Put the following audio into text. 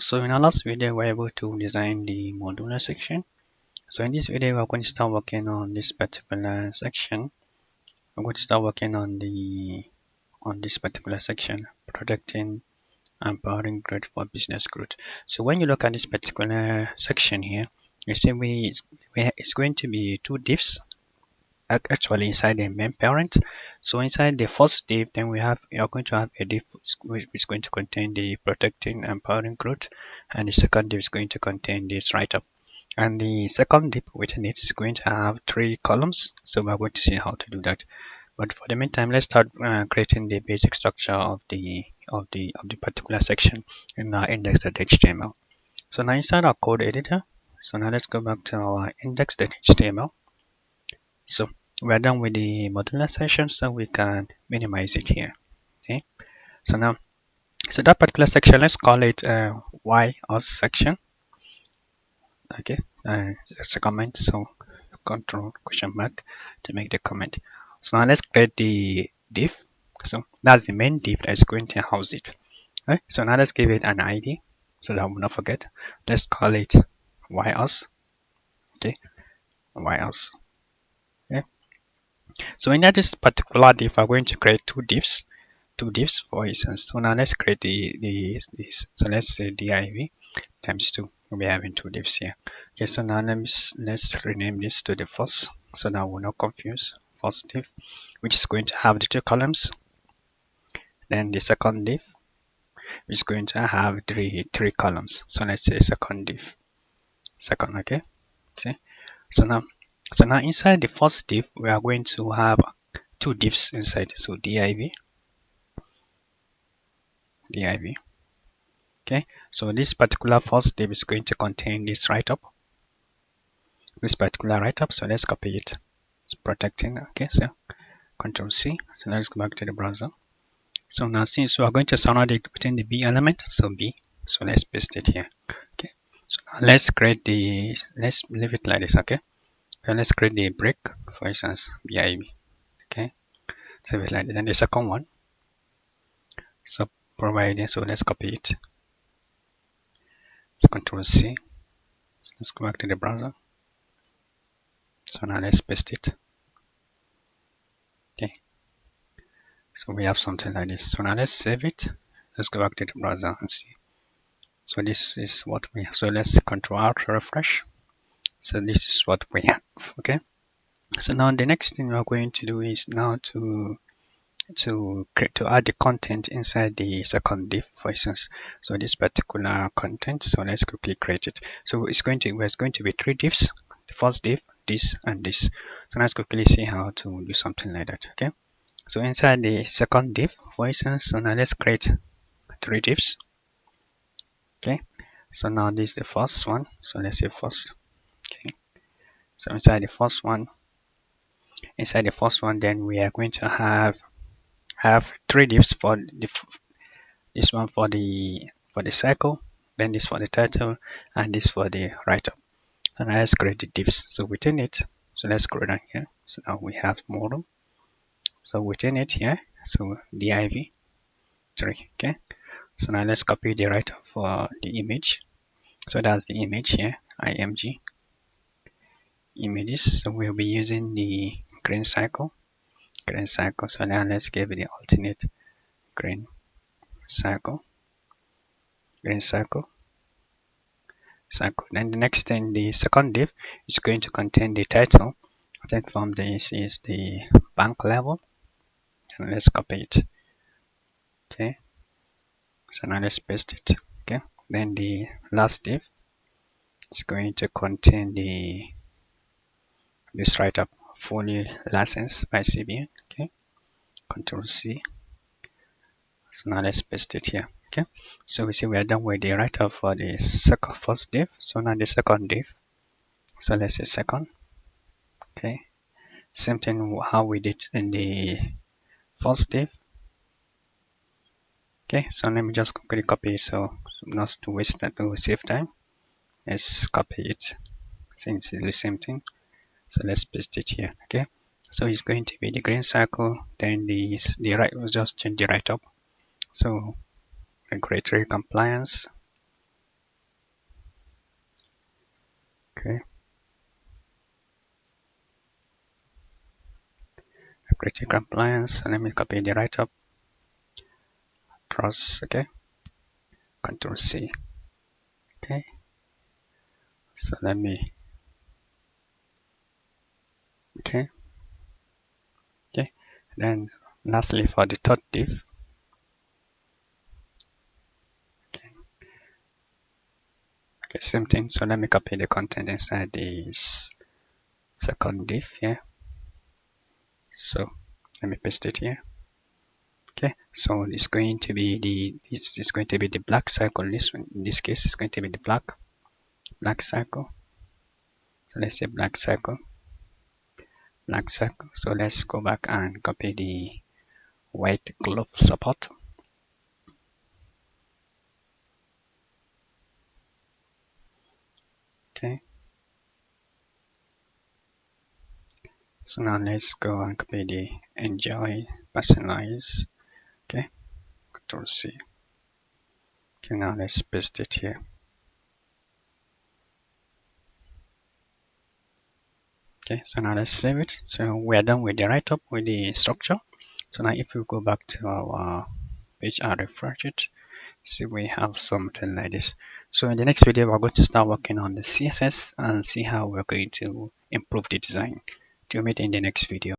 So in our last video, we were able to design the modular section. So in this video, we're going to start working on this particular section. We're going to start working on this particular section, protecting and empowering growth for business growth. So when you look at this particular section here, you see it's going to be two divs actually inside the main parent. So inside the first div, then we are going to have a div which is going to contain the protecting and empowering growth, and the second div is going to contain this write-up. And the second div within it is going to have 3 columns. So we're going to see how to do that. But for the meantime, let's start creating the basic structure of the particular section in our index.html. So now inside our code editor, so now let's go back to our index.html. So we're done with the modular section, so we can minimize it here. Okay. So now, so that particular section, let's call it why us section. Okay. It's a comment. So control question mark to make the comment. So now let's create the div. So that's the main div that's going to house it. Right. So now let's give it an ID so that we'll not forget. Let's call it why us. Okay. Why us. Okay. So in this particular div, we're going to create two divs for instance. So now let's create this. So let's say div times 2. We'll be having two divs here. Okay, so now let's rename this to the first, so that we're not confused. First div, which is going to have the 2 columns. Then the second div, which is going to have three columns. So let's say second div. Second, okay. See. So now inside the first div, we are going to have 2 divs inside. So div. Okay, so this particular first div is going to contain this write-up. So let's copy it. It's protecting. Okay, so Control C. So let's go back to the browser. So now since we are going to surround it within the B element, so B. So let's paste it here. Okay. So now let's leave it like this. Okay. So let's create the break, for instance, BIB. Okay. So it's like this. And the second one. So provided. So let's copy it. So Control C. So let's go back to the browser. So now let's paste it. Okay. So we have something like this. So now let's save it. Let's go back to the browser and see. So this is what we have. So let's Control Alt refresh. So this is what we have. Okay. So now the next thing we're going to do is now to add the content inside the second div, for instance. So this particular content. So let's quickly create it. So there's going to be 3 divs. The first div, this, and this. So let's quickly see how to do something like that. Okay. So inside the second div, for instance, so now let's create 3 divs. Okay. So now this is the first one. So let's say first. Okay. So inside the first one, then we are going to have 3 divs for this one for the cycle, then this for the title, and this for the write-up. And let's create the divs. So within it, so let's scroll down here. So now we have model. So within it here, so div 3. Okay. So now let's copy the write-up for the image. So that's the image here, img images. So we'll be using the green cycle. So now let's give it the alternate green cycle. Then the next thing, the second div is going to contain the title. Then from this is the bank level. And let's copy it. Okay. So now let's paste it. Okay. Then the last div is going to contain this write-up, fully licensed by CBN. Okay. Control C. So now let's paste it here. Okay. So we see we are done with the write-up for the first div. So now the second div. So let's say second. Okay. Same thing how we did in the first div. Okay, so let me just quickly copy it so not to waste that, to save time. Let's copy it since it's the same thing. So let's paste it here. Okay, so it's going to be the green cycle, then the right, we'll just change the write-up. So regulatory compliance. Okay, create compliance. Let me copy the write-up. Cross. Okay, Control C. Okay, so let me. Okay, okay. Then lastly for the third div. Okay, okay, same thing. So let me copy the content inside this second div here. So let me paste it here. Okay, so it's going to be this is going to be the black circle. This one in this case is going to be the black circle. So let's say black circle. So let's go back and copy the white glove support. Okay, so now let's go and copy the enjoy personalize. Okay, Control C. Okay, now let's paste it here. Okay, so now let's save it. So we are done with the write-up with the structure. So now if we go back to our page and refresh it, see we have something like this. So in the next video we're going to start working on the CSS and see how we're going to improve the design. Till meet in the next video.